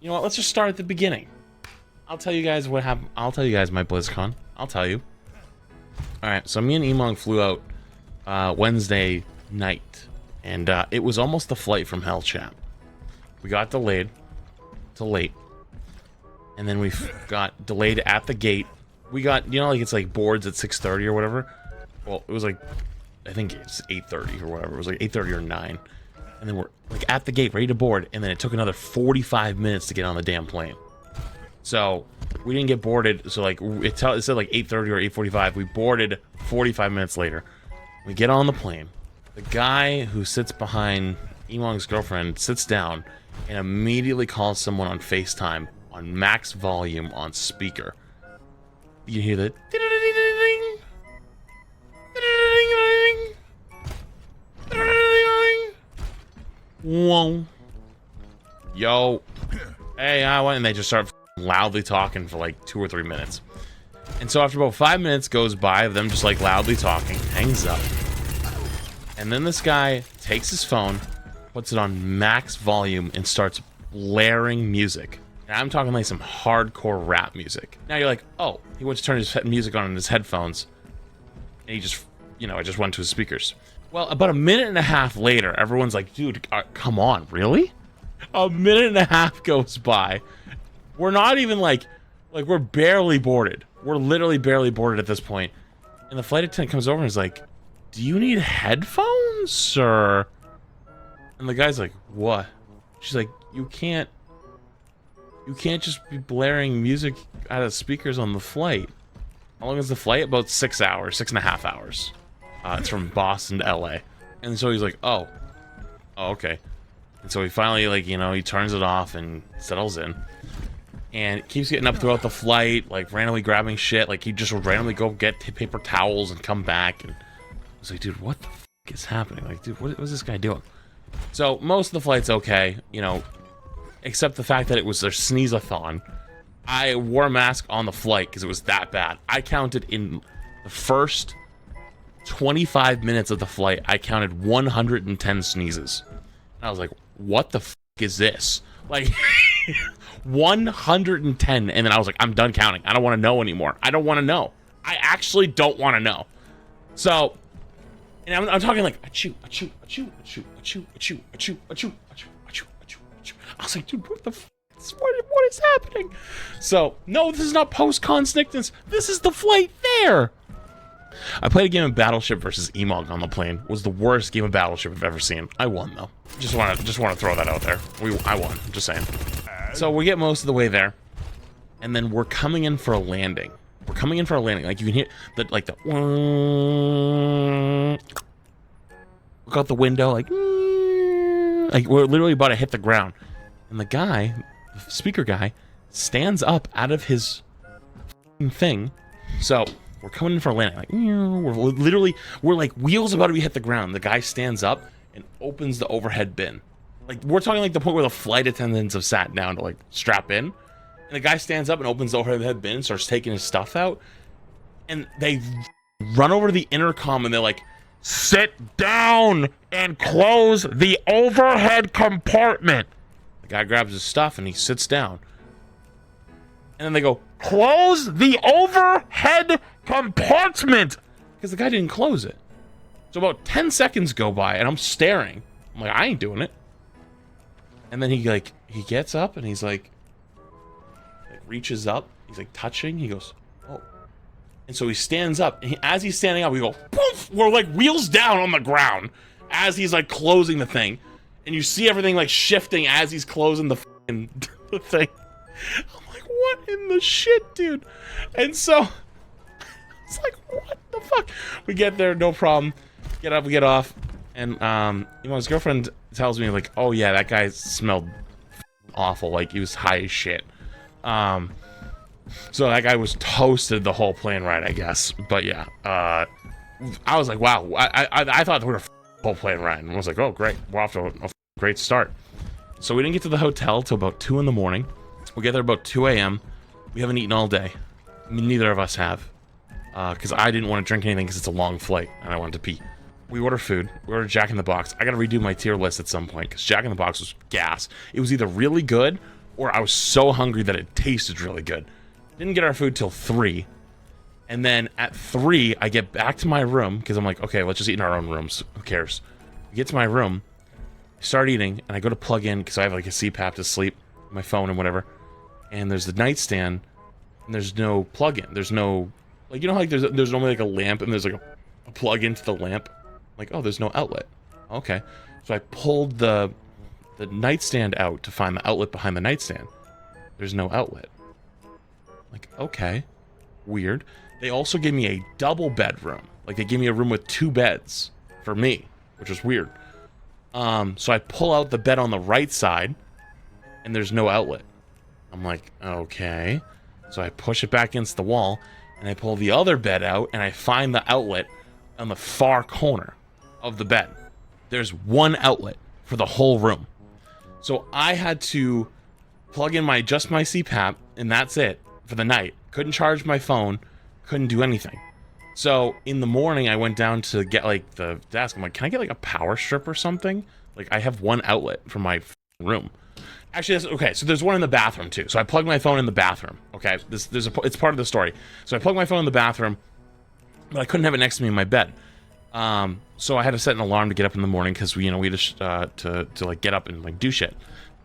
You know what? Let's just start at the beginning. I'll tell you guys what happened. I'll tell you guys my BlizzCon. I'll tell you. All right, so me and Emong flew out Wednesday night, and it was almost the flight from hell, chat. We got delayed to late, and then we got delayed at the gate. We got, you know, like it's like boards at 6:30 or whatever. Well, it was like, I think it's 8:30 or whatever. It was like 8:30 or 9, and then we're like at the gate ready to board, and then it took another 45 minutes to get on the damn plane. So we didn't get boarded. So like it said like 8:30 or 8:45. We boarded 45 minutes later. We get on the plane. The guy who sits behind Emong's girlfriend sits down and immediately calls someone on FaceTime on max volume on speaker. You hear that? Whoa. Yo. Hey, I went, and they just start loudly talking for like 2 or 3 minutes. And so after about 5 minutes goes by of them just like loudly talking, hangs up. And then this guy takes his phone, puts it on max volume, and starts blaring music. And I'm talking like some hardcore rap music. Now you're like, oh, he went to turn his music on in his headphones, and he just, you know, it just went to his speakers. Well, about a minute and a half later, everyone's like, dude, come on, really? A minute and a half goes by. We're not even like we're barely boarded. We're literally barely boarded at this point. And the flight attendant comes over and is like, do you need headphones, sir? And the guy's like, what? She's like, you can't just be blaring music out of speakers on the flight. How long is the flight? About 6 hours, 6.5 hours. It's from Boston to LA. And so he's like, oh, okay. And so he finally, like, you know, he turns it off and settles in. And keeps getting up throughout the flight, like randomly grabbing shit. Like he just would randomly go get paper towels and come back. And I was like, dude, what the f is happening? Like, dude, what was this guy doing? So most of the flight's okay, you know, except the fact that it was their sneeze-a-thon. I wore a mask on the flight because it was that bad. I counted in the first 25 minutes of the flight, I counted 110 sneezes. And I was like, what the f is this? Like, 110. And then I was like, I'm done counting. I don't want to know anymore. I don't want to know. I actually don't want to know. So, and I'm talking like, achoo, achoo, achoo, achoo, achoo, achoo, achoo, achoo, achoo, achoo, achoo, achoo. I was like, dude, what the f what is happening? So, no, this is not post-con snickness. This is the flight there. I played a game of Battleship versus Emog on the plane. It was the worst game of Battleship I've ever seen. I won though. Just want to throw that out there. I won. I'm just saying. So we get most of the way there, and then we're coming in for a landing. We're coming in for a landing. Like you can hear the look out the window, like we're literally about to hit the ground, and the guy, the speaker guy, stands up out of his thing. So we're coming in for a landing, like we're like wheels about to be hit the ground. The guy stands up and opens the overhead bin. Like we're talking like the point where the flight attendants have sat down to like strap in, and the guy stands up and opens the overhead bin and starts taking his stuff out, and they run over to the intercom and they're like, sit down and close the overhead compartment. The guy grabs his stuff and he sits down, and then they go, close the overhead compartment, because the guy didn't close it. So about 10 seconds go by and I'm staring. I'm like, I ain't doing it. And then he gets up and he's like reaches up, he's like touching, he goes, oh. And so he stands up, and as he's standing up, we go poof, we're like wheels down on the ground as he's like closing the thing, and you see everything like shifting as he's closing the thing. I'm like, what in the shit, dude? And so it's like, what the fuck? We get there, no problem. Get up, we get off, and you know, his girlfriend tells me like, oh yeah, that guy smelled awful, like he was high as shit. So that guy was toasted the whole plane ride, I guess. But yeah, I was like, wow, I thought we were whole plane ride, and I was like, oh great, we're off to a great start. So we didn't get to the hotel till about 2 in the morning. We get there about 2 a.m. We haven't eaten all day. I mean, neither of us have, because I didn't want to drink anything because it's a long flight and I wanted to pee. We order food. We order Jack in the Box. I gotta redo my tier list at some point because Jack in the Box was gas. It was either really good or I was so hungry that it tasted really good. Didn't get our food till 3. And then at 3, I get back to my room because I'm like, okay, let's just eat in our own rooms. Who cares? I get to my room, start eating, and I go to plug in because I have like a CPAP to sleep, my phone and whatever. And there's the nightstand, and there's no plug-in. There's no, like, you know how like there's normally like a lamp and there's like a plug into the lamp. Like, oh, there's no outlet. Okay, so I pulled the nightstand out to find the outlet behind the nightstand. There's no outlet. Like, okay, weird. They also gave me a double bedroom. Like, they gave me a room with 2 beds for me, which was weird. So I pull out the bed on the right side, and there's no outlet. I'm like, okay. So I push it back against the wall, and I pull the other bed out, and I find the outlet on the far corner of the bed. There's one outlet for the whole room. So I had to plug in just my CPAP, and that's it for the night. Couldn't charge my phone, couldn't do anything. So in the morning, I went down to get like the desk. I'm like, can I get like a power strip or something? Like, I have one outlet for my room. Actually, okay, so there's one in the bathroom too. So I plugged my phone in the bathroom. Okay, it's part of the story. So I plugged my phone in the bathroom, but I couldn't have it next to me in my bed. So I had to set an alarm to get up in the morning because we had to like get up and like do shit.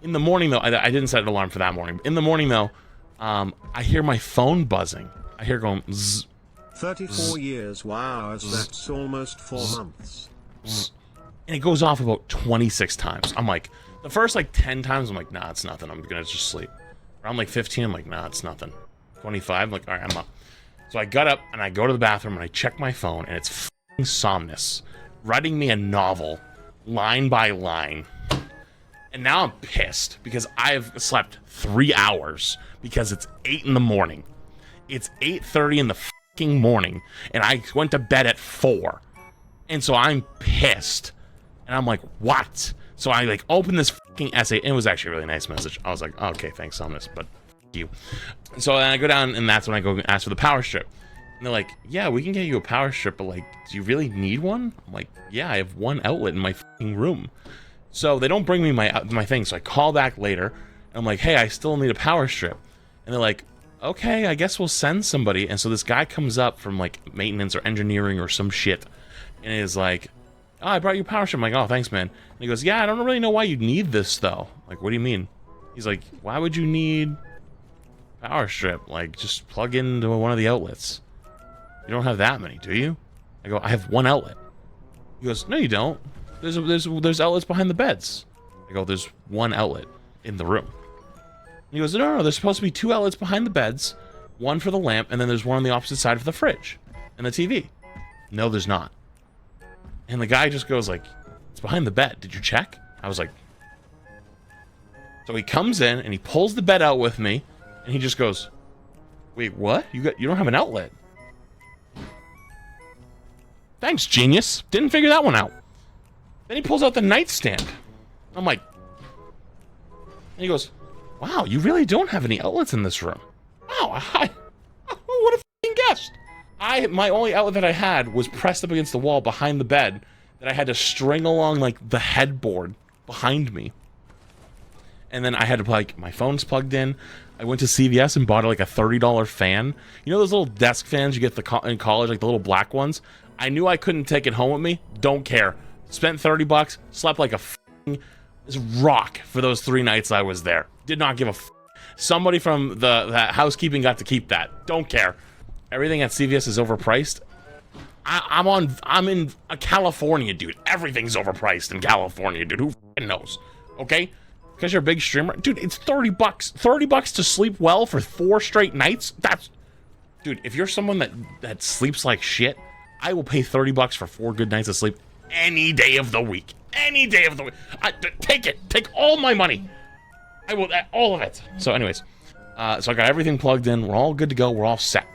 In the morning though, I didn't set an alarm for that morning. In the morning though, I hear my phone buzzing. I hear going zzz. 34 years, wow, that's almost 4 months. And it goes off about 26 times. I'm like, the first like 10 times, I'm like, nah, it's nothing. I'm gonna just sleep. Around like 15, I'm like, nah, it's nothing. 25, I'm like, all right, I'm up. So I got up and I go to the bathroom and I check my phone, and it's f***ing Somnus writing me a novel, line by line. And now I'm pissed because I've slept 3 hours because it's 8 in the morning. It's 8:30 in the f***ing morning, and I went to bed at 4. And so I'm pissed. And I'm like, what? So I like open this fucking essay, and it was actually a really nice message. I was like, okay, thanks on this, but f you. So then I go down, and that's when I go and ask for the power strip. And they're like, yeah, we can get you a power strip, but like, do you really need one? I'm like, yeah, I have one outlet in my fucking room. So they don't bring me my thing. So I call back later, and I'm like, hey, I still need a power strip. And they're like, okay, I guess we'll send somebody. And so this guy comes up from like maintenance or engineering or some shit, and is like, oh, I brought you a power strip. I'm like, oh, thanks, man. And he goes, yeah, I don't really know why you need this, though. Like, what do you mean? He's like, why would you need power strip? Like, just plug into one of the outlets. You don't have that many, do you? I go, I have one outlet. He goes, no, you don't. There's outlets behind the beds. I go, there's one outlet in the room. And he goes, no, there's supposed to be 2 outlets behind the beds, one for the lamp, and then there's one on the opposite side of the fridge and the TV. No, there's not. And the guy just goes like, it's behind the bed. Did you check? I was like, so he comes in and he pulls the bed out with me, and he just goes, wait, what? You don't have an outlet. Thanks, genius. Didn't figure that one out. Then he pulls out the nightstand. I'm like, and he goes, wow, you really don't have any outlets in this room. Wow, what a f***ing guest. My only outlet that I had was pressed up against the wall behind the bed that I had to string along like the headboard behind me. And then I had to like, my phone's plugged in. I went to CVS and bought like a $30 fan. You know those little desk fans you get in college, like the little black ones? I knew I couldn't take it home with me. Don't care. Spent $30, slept like a f***ing rock for those 3 nights I was there. Did not give a f***. Somebody from the housekeeping got to keep that. Don't care. Everything at CVS is overpriced. I'm in California, dude. Everything's overpriced in California, dude. Who f***ing knows? Okay? Because you're a big streamer. Dude, it's $30. $30 to sleep well for 4 straight nights? That's... Dude, if you're someone that sleeps like shit, I will pay $30 for 4 good nights of sleep any day of the week. Any day of the week. Take it. Take all my money. I will... all of it. So anyways. So I got everything plugged in. We're all good to go. We're all set.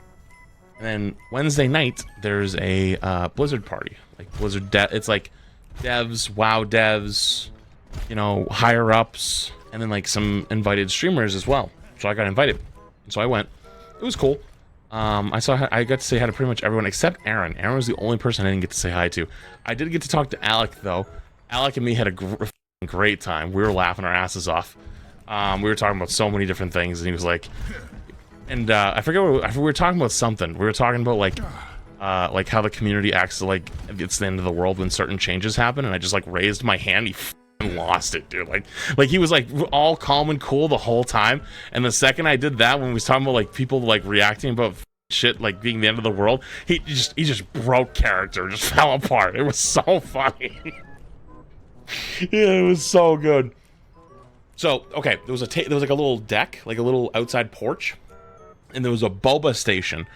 And then Wednesday night, there's a Blizzard party. Like Blizzard... it's like devs, WoW devs... you know, higher ups, and then like some invited streamers as well. So I got invited, and so I went. It was cool. I got to say hi to pretty much everyone except Aaron. Aaron was the only person I didn't get to say hi to. I did get to talk to Alec though. Alec and me had a great time. We were laughing our asses off. We were talking about so many different things, and he was like, and I forget we were talking about something. We were talking about like how the community acts like it's the end of the world when certain changes happen, and I just like raised my hand. He lost it, dude. Like he was like all calm and cool the whole time, and the second I did that, when we was talking about like people like reacting about shit like being the end of the world, he just broke character, just fell apart. It was so funny. Yeah, it was so good. So okay, there was like a little deck, like a little outside porch, and there was a boba station,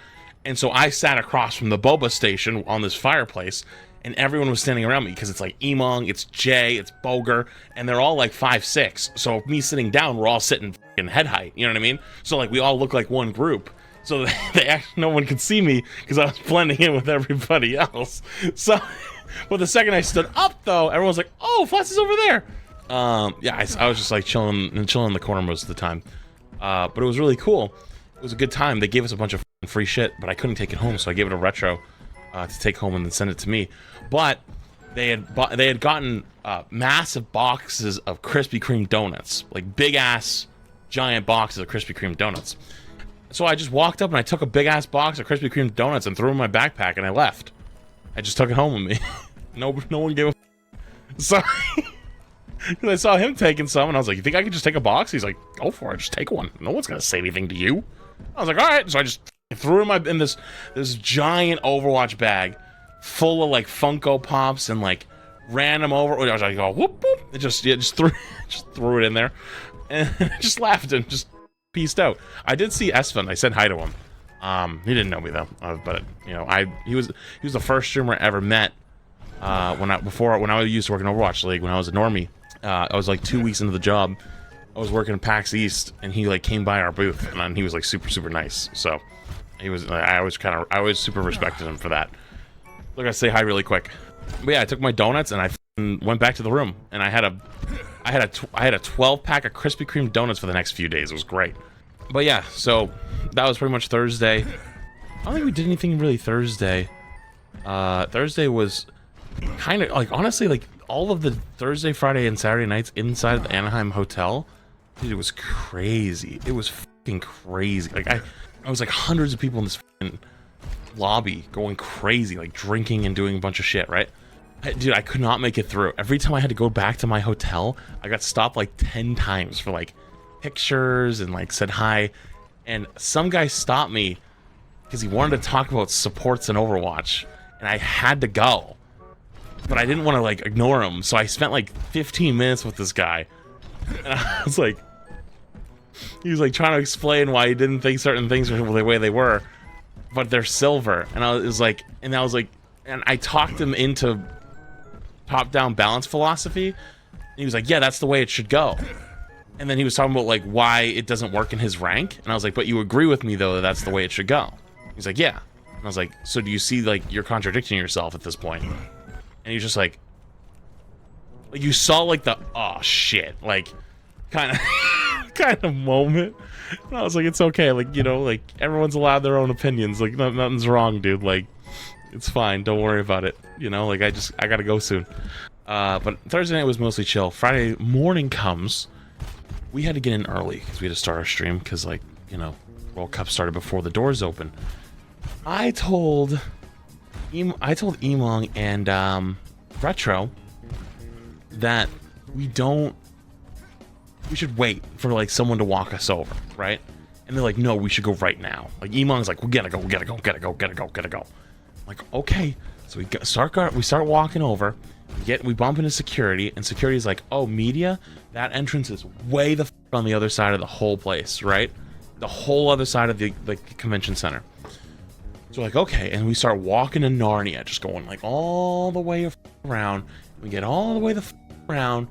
and so I sat across from the boba station on this fireplace, and everyone was standing around me because it's like Emong, it's Jay, it's Boger, and they're all like 5'6". So me sitting down, we're all sitting in head height. You know what I mean? So like we all look like one group. So no one could see me because I was blending in with everybody else. So, but the second I stood up, though, everyone's like, "Oh, Flats is over there." Yeah, I was just like chilling in the corner most of the time. But it was really cool. It was a good time. They gave us a bunch of free shit, but I couldn't take it home, so I gave it to Retro to take home and then send it to me. But they had gotten massive boxes of Krispy Kreme donuts, like big ass giant boxes of Krispy Kreme donuts. So I just walked up and I took a big ass box of Krispy Kreme donuts and threw it in my backpack and I left. I just took it home with me. No one gave a so because I saw him taking some and I was like, "You think I could just take a box?" He's like, "Go for it, just take one. No one's gonna say anything to you." I was like, "All right." So I just threw in this giant Overwatch bag full of like Funko Pops and like random I was like, "Oh, whoop whoop!" It just threw it in there and just laughed and just peaced out. I did see Esfand. I said hi to him. He didn't know me though, but you know, he was the first streamer I ever met when I used to work in Overwatch League when I was a normie. I was like 2 weeks into the job. I was working at PAX East, and he like came by our booth, and he was like super nice. So he was. I always super respected him for that. Look, I say hi really quick. But yeah, I took my donuts and I went back to the room, and I had a 12 pack of Krispy Kreme donuts for the next few days. It was great. But yeah, so that was pretty much Thursday. I don't think we did anything really Thursday. Thursday was kind of like, honestly, like all of the Thursday, Friday, and Saturday nights inside the Anaheim hotel, dude, it was crazy. It was fucking crazy. Like I was like hundreds of people in this fucking lobby going crazy, like drinking and doing a bunch of shit, right? Dude, I could not make it through. Every time I had to go back to my hotel, I got stopped like 10 times for like pictures and like said hi. And some guy stopped me because he wanted to talk about supports in Overwatch, and I had to go. But I didn't want to like ignore him, so I spent like 15 minutes with this guy. And I was like, he was like trying to explain why he didn't think certain things were the way they were, but they're silver. And I talked him into top-down balance philosophy. And he was like, yeah, that's the way it should go. And then he was talking about like why it doesn't work in his rank. And I was like, but you agree with me though that that's the way it should go? He's like, yeah. And I was like, so do you see like you're contradicting yourself at this point? And he's just like you saw like the oh shit like kind of moment. And I was like, it's okay, like, you know, like everyone's allowed their own opinions, like nothing's wrong, dude, like it's fine, don't worry about it, you know, like I gotta go soon. But Thursday night was mostly chill. Friday morning comes, we had to get in early because we had to start our stream because, like, you know, World Cup started before the doors open. I told Emong and Retro that we should wait for like someone to walk us over, right? And they're like, no, we should go right now. Like Emong's like, we gotta go. I'm like, okay. So we start walking over. We bump into security, and security's like, oh, media? That entrance is way the on the other side of the whole place, right? The whole other side of the convention center. So like, okay, and we start walking to Narnia, just going like all the way around. We get all the way around,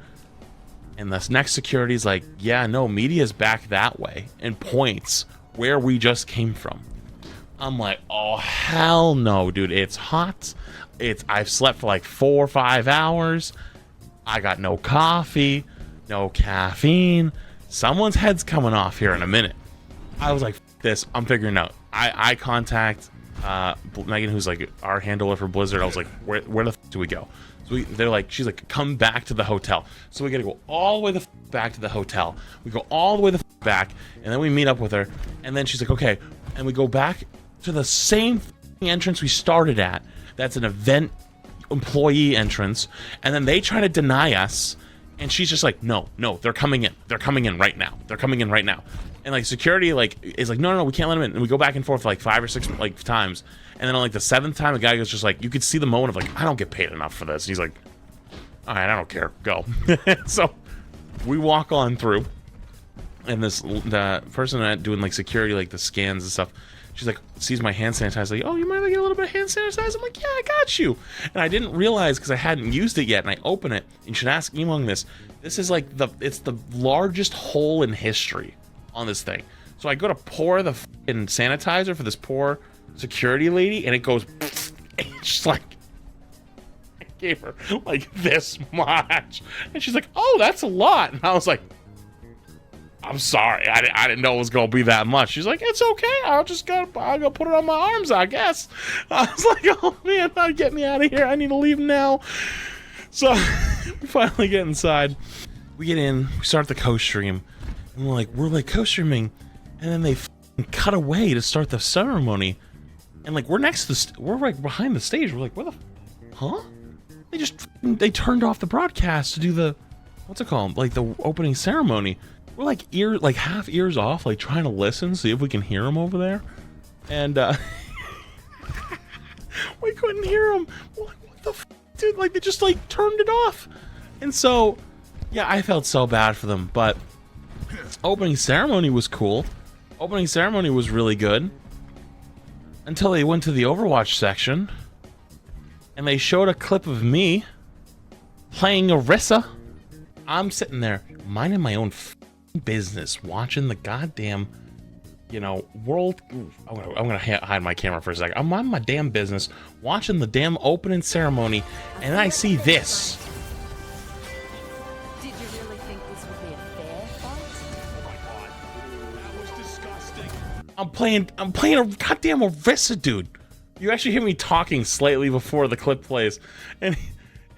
and this next security's like, yeah, no, media's back that way, and points where we just came from. I'm like, oh hell no, dude, it's hot. I've slept for like 4 or 5 hours. I got no coffee, no caffeine. Someone's head's coming off here in a minute. I was like, this, I'm figuring out. I contact Megan, who's like our handler for Blizzard. I was like, where the f do we go? So they're like, she's like, come back to the hotel. So we gotta go all the way back to the hotel. We go all the way back, and then we meet up with her, and then she's like, okay, and we go back to the same entrance we started at. That's an event employee entrance, and then they try to deny us, and she's just like, no, they're coming in right now, and like security like is like, no, we can't let them in, and we go back and forth like 5 or 6 like times, and then on like the 7th time the guy goes just like, you could see the moment of like, I don't get paid enough for this, and he's like, all right, I don't care, go. So we walk on through, and the person doing like security, like the scans and stuff, she's like, sees my hand sanitizer, like, oh, you might get a little bit of hand sanitizer? I'm like, yeah, I got you. And I didn't realize, because I hadn't used it yet, and I open it, and you should ask Emong this. This is like it's the largest hole in history on this thing. So I go to pour the fucking sanitizer for this poor security lady, and it goes, and she's like, I gave her like this much. And she's like, oh, that's a lot. And I was like, I'm sorry, I didn't know it was gonna be that much. She's like, it's okay, I'll go put it on my arms, I guess. I was like, oh man, get me out of here, I need to leave now. So we finally get inside, we get in, we start the co-stream, and we're like co-streaming, and then they cut away to start the ceremony, and like we're right behind the stage. We're like, where the huh? They turned off the broadcast to do the, what's it called, like the opening ceremony. We're like half ears off, like trying to listen, see if we can hear him over there, and we couldn't hear him. What the f, dude? Like they just like turned it off, and so yeah, I felt so bad for them. But opening ceremony was cool. Opening ceremony was really good until they went to the Overwatch section, and they showed a clip of me playing Orisa. I'm sitting there minding my own business, watching the goddamn, world. I'm gonna hide my camera for a second. I'm on my damn business, watching the damn opening ceremony, and I see this. Did you really think this would be a fair fight? Oh my god, that was disgusting. I'm playing a goddamn Orisa, dude. You actually hear me talking slightly before the clip plays, and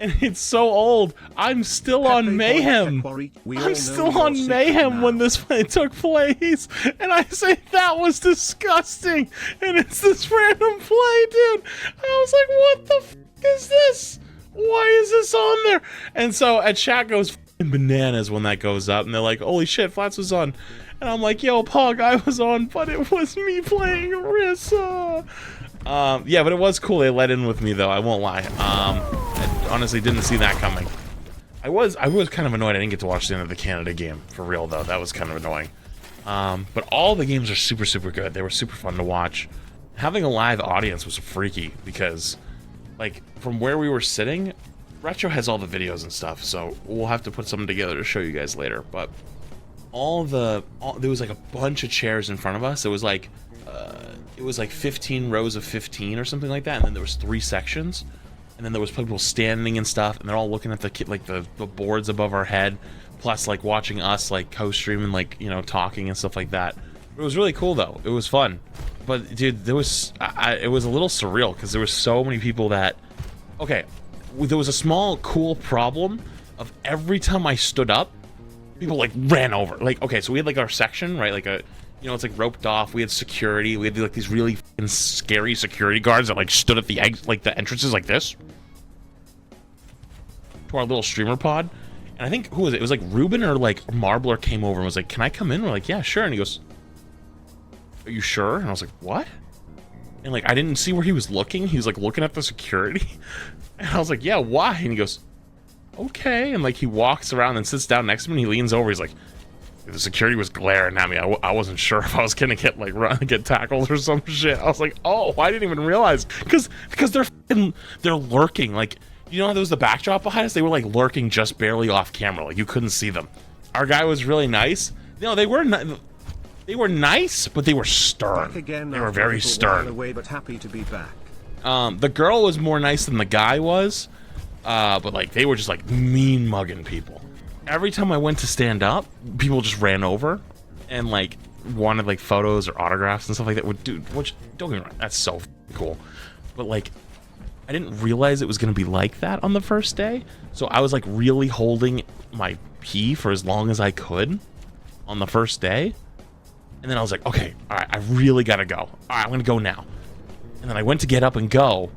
it's so old. I'm still on Mayhem. I'm still on Mayhem when this took place. And I say, that was disgusting. And it's this random play, dude. I was like, what the f is this? Why is this on there? And so a chat goes bananas when that goes up. And they're like, holy shit, Flats was on. And I'm like, yo, Pog, I was on, but it was me playing Orisa. Yeah, but it was cool. They let in with me, though. I won't lie. I honestly didn't see that coming. I was kind of annoyed I didn't get to watch the end of the Canada game. For real, though. That was kind of annoying. But all the games are super, super good. They were super fun to watch. Having a live audience was freaky because, like, from where we were sitting, Retro has all the videos and stuff, so we'll have to put something together to show you guys later. But there was like a bunch of chairs in front of us. It was like 15 rows of 15 or something like that, and then there was 3 sections, and then there was people standing and stuff, and they're all looking at the boards above our head, plus like watching us like co-stream and like talking and stuff like that. It was really cool though. It was fun, but dude, it was a little surreal because there were so many people that. Okay, there was a small cool problem of every time I stood up, people like ran over. Like, okay, so we had like our section, right? Like it's like roped off. We had security. We had like these really scary security guards that like stood at the the entrances like this to our little streamer pod. And I think, who was it? It was like Ruben or like Marbler came over and was like, can I come in? We're like, yeah, sure. And he goes, are you sure? And I was like, what? And like, I didn't see where he was looking. He was like looking at the security. And I was like, yeah, why? And he goes, okay. And like, he walks around and sits down next to me and he leans over. He's like, the security was glaring at me. I wasn't sure if I was gonna get tackled or some shit. I was like, oh, I didn't even realize. Because they're lurking. Like, you know how there was the backdrop behind us? They were like lurking just barely off camera. Like, you couldn't see them. Our guy was really nice. No, they were nice, but they were stern. They were very stern. Away, but happy to be back. The girl was more nice than the guy was. But like, they were just like mean mugging people. Every time I went to stand up, people just ran over and like wanted like photos or autographs and stuff like that. Dude, which, don't get me wrong, that's so cool. But like, I didn't realize it was going to be like that on the first day. So I was like really holding my pee for as long as I could on the first day. And then I was like, okay, all right, I really got to go. All right, I'm going to go now. And then I went to get up and go.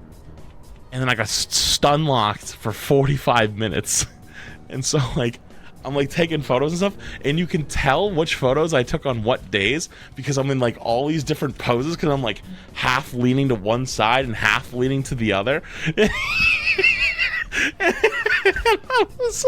And then I got stun locked for 45 minutes. And so like, I'm like taking photos and stuff, and you can tell which photos I took on what days because I'm in like all these different poses because I'm like half leaning to one side and half leaning to the other. I was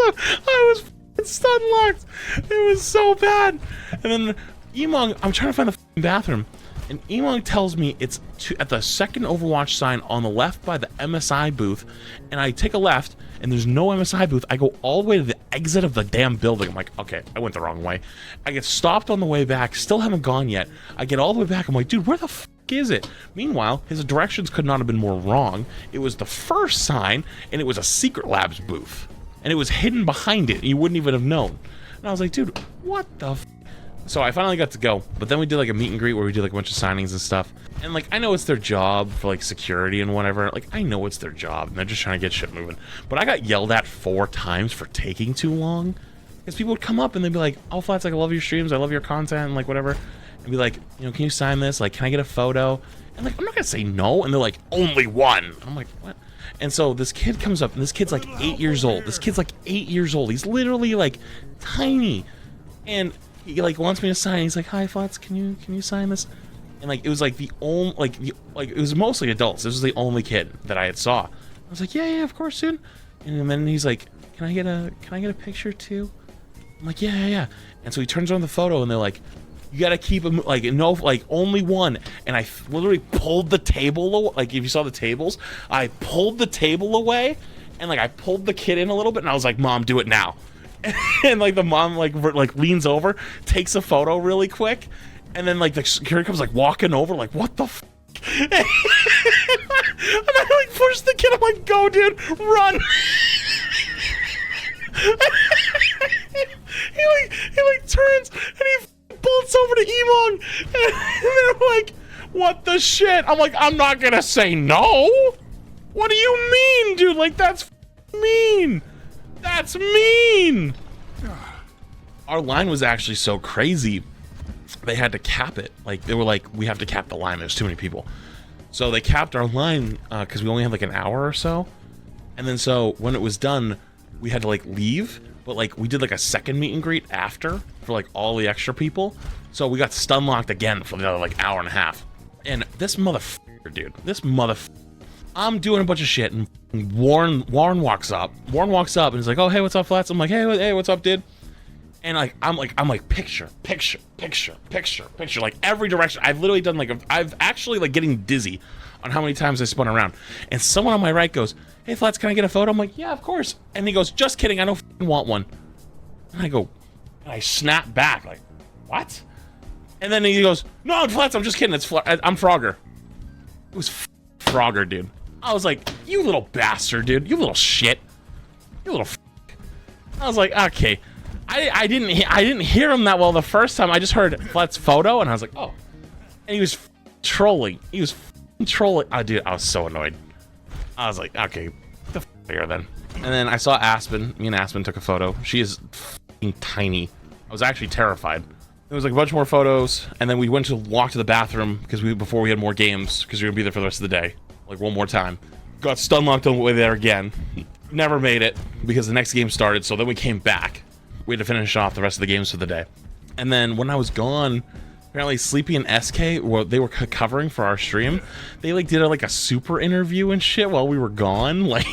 stun locked. It was so bad. And then Emong, I'm trying to find the bathroom, and Emong tells me it's at the second Overwatch sign on the left by the MSI booth, and I take a left, and there's no MSI booth. I go all the way to the exit of the damn building. I'm like, okay, I went the wrong way. I get stopped on the way back, still haven't gone yet. I get all the way back. I'm like, dude, where the f is it? Meanwhile, his directions could not have been more wrong. It was the first sign, and it was a Secret Labs booth, and it was hidden behind it, and you wouldn't even have known. And I was like, dude, what the f? So I finally got to go, but then we did like a meet and greet where we did like a bunch of signings and stuff. And like, I know it's their job for like security and whatever. Like, I know it's their job and they're just trying to get shit moving. But I got yelled at 4 times for taking too long. Because people would come up and they'd be like, oh, Flats, like, I love your streams, I love your content, and like whatever. And be like, you know, can you sign this? Like, can I get a photo? And like, I'm not gonna say no. And they're like, only one. And I'm like, what? And so this kid comes up, and this kid's like 8 years old. This kid's like 8 years old. He's literally like tiny. And he like wants me to sign. He's like, "Hi, Flats, can you sign this?" And like, it was like the only like it was mostly adults. This was the only kid that I had saw. I was like, "Yeah, of course, dude." And then he's like, "Can I get a picture too?" I'm like, "Yeah." And so he turns on the photo, and they're like, "You gotta keep him like no like only one." And I literally pulled the table away. Like, if you saw the tables, I pulled the table away, and like I pulled the kid in a little bit, and I was like, "Mom, do it now." And like the mom like leans over, takes a photo really quick, and then like the security comes like walking over, like, what the f? And I like push the kid. I'm like, go, dude, run. he like turns and he bolts over to Emong, and they're like, what the shit? I'm like, I'm not gonna say no. What do you mean, dude? Like, that's mean. That's mean. Our line was actually so crazy, they had to cap it. Like, they were like, we have to cap the line, there's too many people. So they capped our line because we only had like an hour or so. And then so when it was done, we had to like leave, but like we did like a second meet and greet after for like all the extra people. So we got stun locked again for another like hour and a half. And this motherfucker, dude, I'm doing a bunch of shit, and Warren walks up. Warren walks up and he's like, "Oh, hey, what's up, Flats?" I'm like, "Hey, what's up, dude?" And like, I'm like, picture. Like every direction. I've literally done like, I've actually like getting dizzy on how many times I spun around. And someone on my right goes, "Hey, Flats, can I get a photo?" I'm like, "Yeah, of course." And he goes, "Just kidding, I don't want one." And I go, and I snap back like, "What?" And then he goes, "No, Flats, I'm just kidding. I'm Frogger." It was Frogger, dude. I was like, "You little bastard, dude. You little shit. You little f." I was like, okay. I didn't hear him that well the first time. I just heard Flet's photo, and I was like, oh. And he was trolling. He was trolling. Oh, dude, I was so annoyed. I was like, okay, get the f here then. And then I saw Aspen. Me and Aspen took a photo. She is f***ing tiny. I was actually terrified. There was like a bunch more photos, and then we went to walk to the bathroom before we had more games because we were gonna be there for the rest of the day. Like one more time. Got stun locked on the way there again. Never made it because the next game started, so then we came back. We had to finish off the rest of the games for the day. And then when I was gone, apparently Sleepy and SK, they were covering for our stream. They like did like a super interview and shit while we were gone. Like,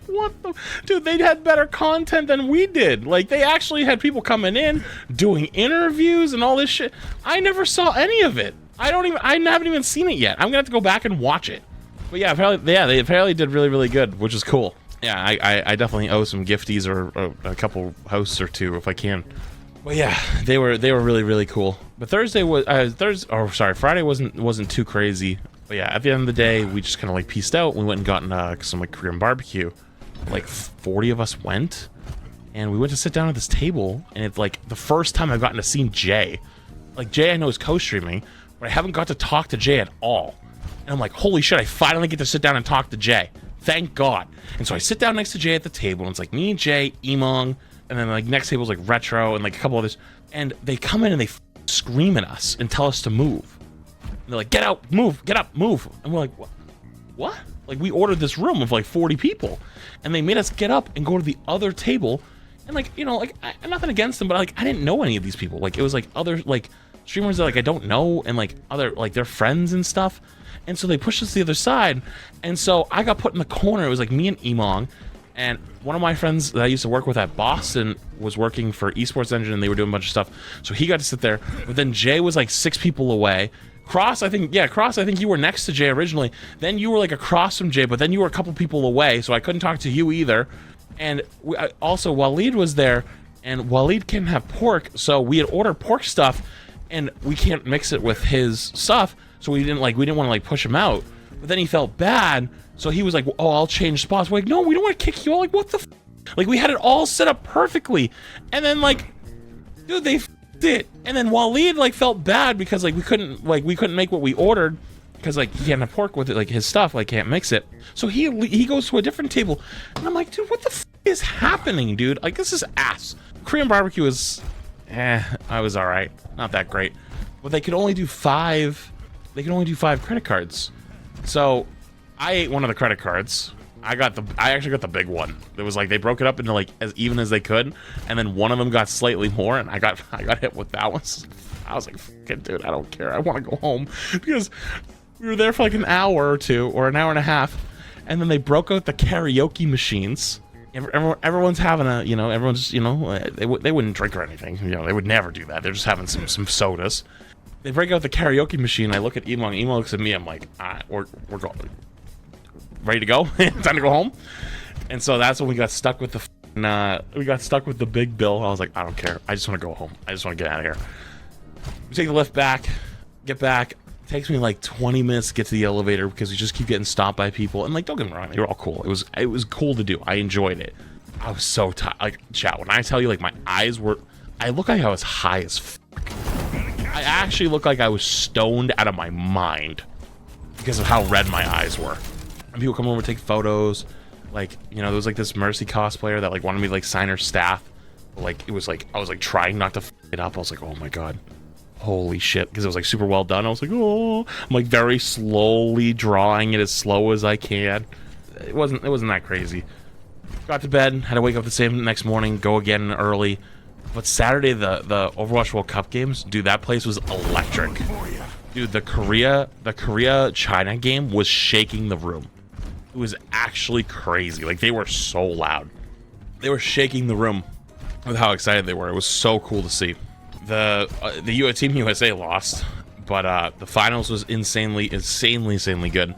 what the... Dude, they had better content than we did. Like, they actually had people coming in, doing interviews and all this shit. I never saw any of it. I haven't even seen it yet. I'm gonna have to go back and watch it. But yeah, they apparently did really, really good, which is cool. Yeah, I definitely owe some gifties or a couple hosts or two if I can. But yeah, they were really, really cool. But Friday wasn't too crazy. But yeah, at the end of the day, we just kind of like peaced out. We went and gotten some like Korean barbecue. Like 40 of us went, and we went to sit down at this table, and it's like the first time I've gotten to see Jay. Like, Jay I know is co-streaming, but I haven't got to talk to Jay at all. And I'm like, holy shit, I finally get to sit down and talk to Jay. Thank God. And so I sit down next to Jay at the table, and it's like me and Jay, Emong, and then like next table's like Retro and like a couple others. And they come in and they scream at us and tell us to move. And they're like, get out, move, get up, move. And we're like, what? Like, we ordered this room of like 40 people, and they made us get up and go to the other table. And like, you know, like, nothing against them, but like, I didn't know any of these people. Like, it was like other like streamers that like I don't know, and like other like their friends and stuff. And so they pushed us to the other side, and so I got put in the corner. It was like me and Emong, and one of my friends that I used to work with at Boston was working for Esports Engine, and they were doing a bunch of stuff. So he got to sit there, but then Jay was like 6 people away. Cross, I think you were next to Jay originally. Then you were like across from Jay, but then you were a couple people away, so I couldn't talk to you either. And also Waleed was there, and Waleed can't have pork, so we had ordered pork stuff, and we can't mix it with his stuff. So we didn't want to like push him out, but then he felt bad, so he was like, "Oh, I'll change spots." We're like, "No, we don't want to kick you out." Like, what the? Like, we had it all set up perfectly, and then like, dude, they f***ed it. And then Waleed like felt bad because like we couldn't make what we ordered because like he can't have pork with it, like his stuff, like can't mix it. So he goes to a different table, and I'm like, dude, what the f is happening, dude? Like, this is ass. Korean barbecue is, I was all right, not that great, but they could only do 5. They can only do 5 credit cards. So I ate one of the credit cards. I actually got the big one. It was like they broke it up into like as even as they could, and then one of them got slightly more, and I got hit with that one. I was like, fucking dude, I don't care. I want to go home because we were there for like an hour or two or an hour and a half, and then they broke out the karaoke machines. Everyone's having a, you know, they wouldn't drink or anything. You know, they would never do that. They're just having some sodas. They break out the karaoke machine. I look at Emong. Emong looks at me. I'm like, we're going. Ready to go? Time to go home. And so that's when we got stuck with the big bill. I was like, I don't care. I just want to go home. I just want to get out of here. We take the lift back, get back. It takes me like 20 minutes to get to the elevator because we just keep getting stopped by people. And like, don't get me wrong, they were all cool. It was cool to do. I enjoyed it. I was so tired. Like, chat, when I tell you, like, my eyes were, I look like I was high as fuck. I actually look like I was stoned out of my mind because of how red my eyes were. And people come over to take photos. Like, you know, there was like this Mercy cosplayer that like wanted me to like sign her staff. But, like, it was like, I was like trying not to f it up. I was like, oh my God, holy shit. Because it was like super well done. I was like, oh, I'm like very slowly drawing it as slow as I can. It wasn't that crazy. Got to bed, had to wake up the same next morning, go again early. But Saturday, the Overwatch World Cup games, dude, that place was electric. Dude, the Korea-China game was shaking the room. It was actually crazy. Like, they were so loud. They were shaking the room with how excited they were. It was so cool to see. The Team USA lost, but the finals was insanely good.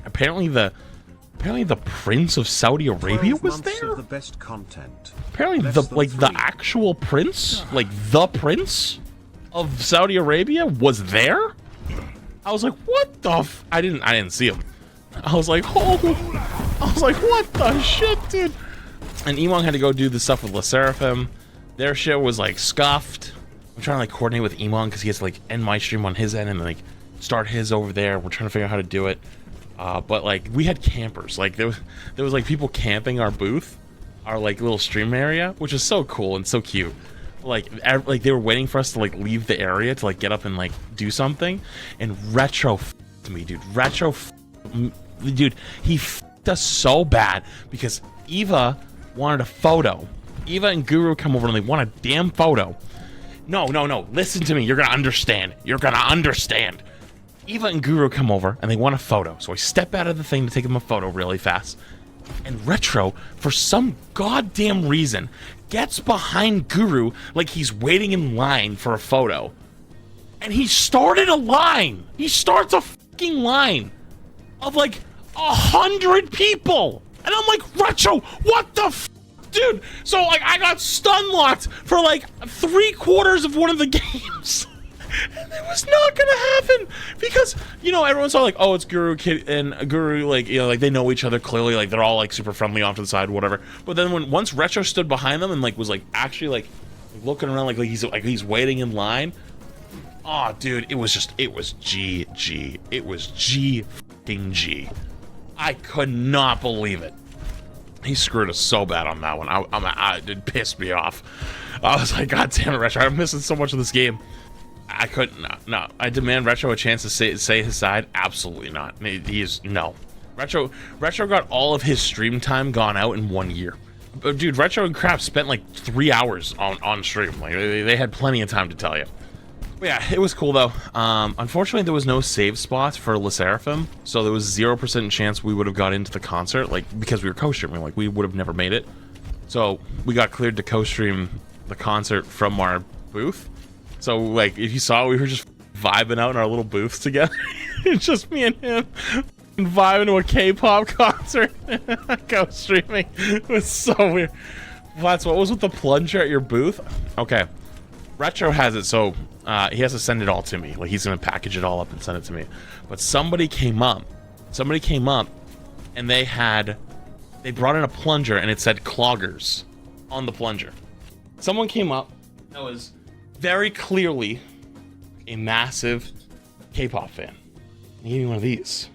Apparently the Prince of Saudi Arabia was there. The best content. Apparently the actual prince, like the Prince of Saudi Arabia was there. I was like, what the f? I didn't see him. I was like, oh, I was like, what the shit, dude? And Emong had to go do the stuff with La Seraphim. Their shit was like scuffed. I'm trying to like coordinate with Emong because he has to like end my stream on his end and like start his over there. We're trying to figure out how to do it. But like we had campers. Like there was like people camping our booth, our like little stream area, which is so cool and so cute. Like they were waiting for us to like leave the area to like get up and like do something. And Retro f***ed me, dude. Dude, he f***ed us so bad because Eva wanted a photo. Eva and Guru come over and they want a damn photo. No. Listen to me. You're gonna understand. Eva and Guru come over and they want a photo. So I step out of the thing to take them a photo really fast. And Retro, for some goddamn reason, gets behind Guru like he's waiting in line for a photo. And he started a line. He starts a fucking line of like 100 people. And I'm like, Retro, what the f***? Dude, so like I got Stunlocked for like 3/4 of one of the games. And it was not gonna happen because, you know, everyone saw like, oh, it's Guru Kid and Guru, like, you know, like they know each other clearly, like they're all like super friendly off to the side, whatever. But then once Retro stood behind them and like was like actually like looking around like he's waiting in line. Oh, dude, it was G. It was G fucking G. I could not believe it. He screwed us so bad on that one. It pissed me off. I was like, God damn it, Retro. I'm missing so much of this game. I couldn't. No. I demand Retro a chance to say his side. Absolutely not. He's no. Retro got all of his stream time gone out in 1 year. Dude, Retro and Crap spent like 3 hours on stream. Like they had plenty of time to tell you. But yeah, it was cool though. Unfortunately, there was no save spots for Le Seraphim, so there was 0% chance we would have got into the concert, like because we were co-streaming. Like we would have never made it. So we got cleared to co-stream the concert from our booth. So like if you saw, we were just vibing out in our little booths together. It's just me and him vibing to a K-pop concert. Co-streaming. It was so weird. Flats, what was with the plunger at your booth? Okay, Retro has it, so he has to send it all to me. Like he's gonna package it all up and send it to me. But somebody came up and they brought in a plunger and it said cloggers on the plunger. Someone came up that was very clearly a massive K-pop fan. He gave me one of these.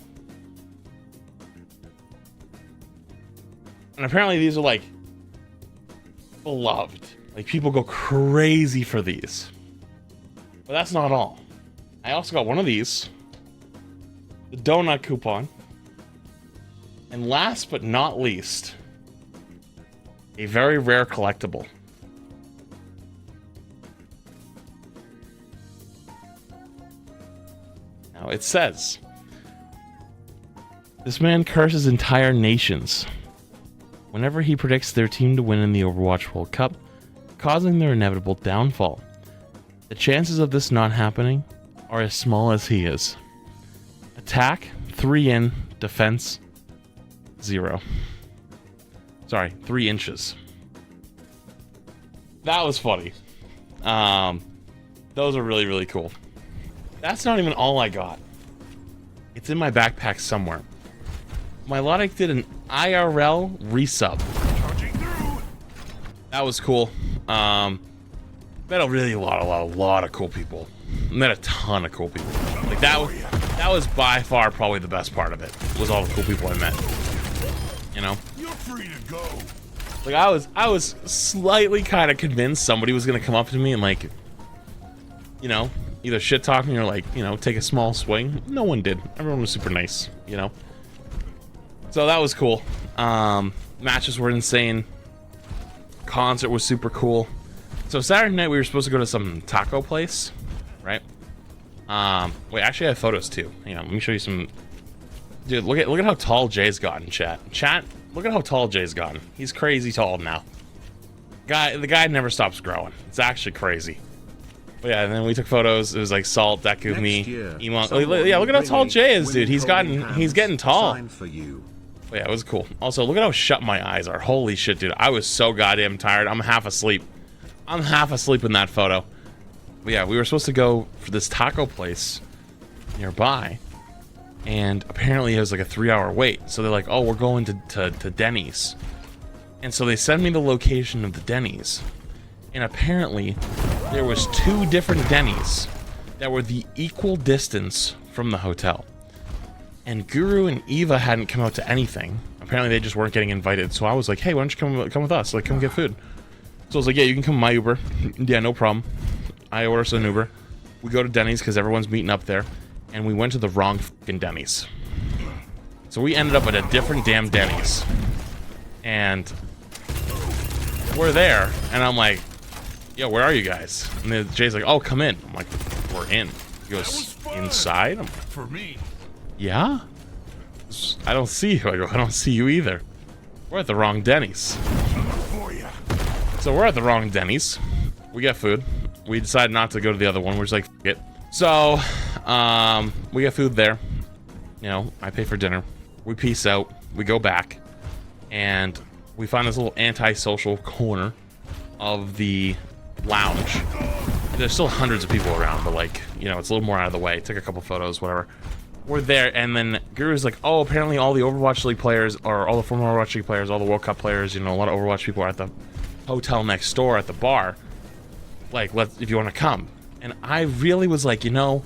And apparently these are like beloved. Like people go crazy for these. But that's not all. I also got one of these. The donut coupon. And last but not least, a very rare collectible. Now it says, this man curses entire nations whenever he predicts their team to win in the Overwatch World Cup, causing their inevitable downfall. The chances of this not happening are as small as he is. Attack, 3 in, defense, 0. Sorry, 3 inches. That was funny. Those are really, really cool. That's not even all I got. It's in my backpack somewhere. Mylotic did an IRL resub. That was cool. Met a lot of cool people. Met a ton of cool people. Like that was by far probably the best part of it. Was all the cool people I met. You know? You're free to go. Like I was slightly kind of convinced somebody was gonna come up to me and like, you know, either shit talk me or like, you know, take a small swing. No one did. Everyone was super nice, you know? So that was cool. Matches were insane. Concert was super cool. So Saturday night we were supposed to go to some taco place, right? Wait, actually I have photos too. Hang on, let me show you some. Dude, look at how tall Jay's gotten, chat. Chat, look at how tall Jay's gotten. He's crazy tall now. The guy never stops growing. It's actually crazy. But yeah, and then we took photos. It was like Salt, Deku, me, Emo. Yeah, look at how tall Jay is, dude. He's getting tall. For you. But yeah, it was cool. Also, look at how shut my eyes are. Holy shit, dude. I was so goddamn tired. I'm half asleep. I'm half asleep in that photo. But yeah, we were supposed to go for this taco place nearby. And apparently it was like a 3-hour wait. So they're like, oh, we're going to Denny's. And so they send me the location of the Denny's. And apparently there was 2 different Denny's that were the equal distance from the hotel. And Guru and Eva hadn't come out to anything. Apparently they just weren't getting invited. So I was like, hey, why don't you come with us? Like, come get food. So I was like, yeah, you can come my Uber. Yeah, no problem. I order us an Uber. We go to Denny's because everyone's meeting up there. And we went to the wrong fucking Denny's. So we ended up at a different damn Denny's. And we're there. And I'm like, yo, where are you guys? And then Jay's like, oh, come in. I'm like, we're in. He goes, inside? I'm like, For me. yeah? I don't see you. I go, I don't see you either. We're at the wrong Denny's. For ya. So we're at the wrong Denny's. We get food. We decided not to go to the other one. We're just like, f it. So, we get food there. You know, I pay for dinner. We peace out. We go back. And we find this little antisocial corner of the lounge. There's still hundreds of people around, but like, you know, it's a little more out of the way. Took a couple photos, whatever. We're there, and then Guru's like, oh, apparently all the Overwatch League players, or all the former Overwatch League players, all the World Cup players, you know, a lot of Overwatch people are at the hotel next door at the bar. Like, if you want to come. And I really was like, you know,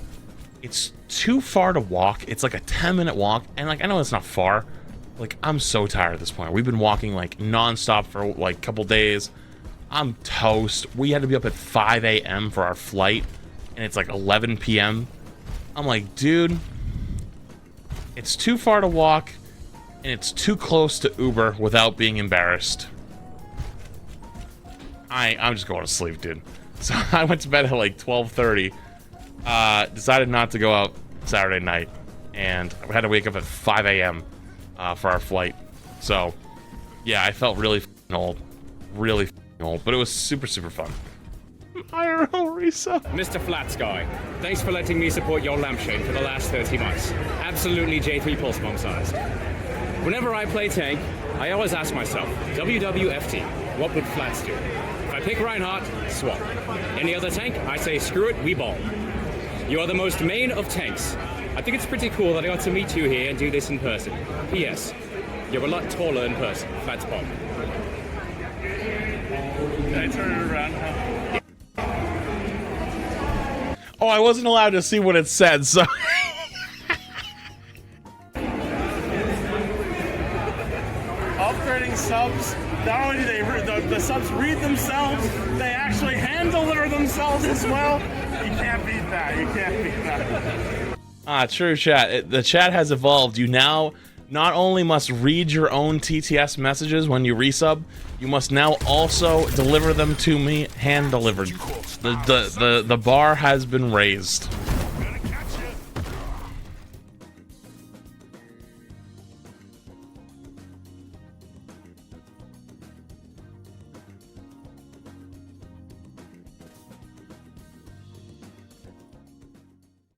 it's too far to walk. It's like a 10-minute walk, and like, I know it's not far, Like, I'm so tired at this point. We've been walking like nonstop for like a couple days. I'm toast. We had to be up at 5 a.m. for our flight, and it's like 11 p.m. I'm like, dude, it's too far to walk, and it's too close to Uber without being embarrassed. I'm just going to sleep, dude. So I went to bed at like 12:30. Decided not to go out Saturday night, and I had to wake up at 5 a.m. For our flight. So yeah, I felt really old, really old, but it was super fun. IRL resub. Mr. Flat Sky, thanks for letting me support your lampshade for the last 30 months. Absolutely J3 pulse bomb sized. Whenever I play tank, I always ask myself, WWFT, what would Flats do? If I pick Reinhardt, swap. Any other tank, I say screw it, we ball. You are the most main of tanks. I think it's pretty cool that I got to meet you here and do this in person. P.S. You're a lot taller in person. Flats bomb. Can I turn it around? Oh, I wasn't allowed to see what it said, so Upgrading subs, not only do they the subs read themselves, they actually hand deliver themselves as well. You can't beat that. You can't beat that. true, chat. The chat has evolved. You now not only must read your own TTS messages when you resub, you must now also deliver them to me hand delivered. The bar has been raised.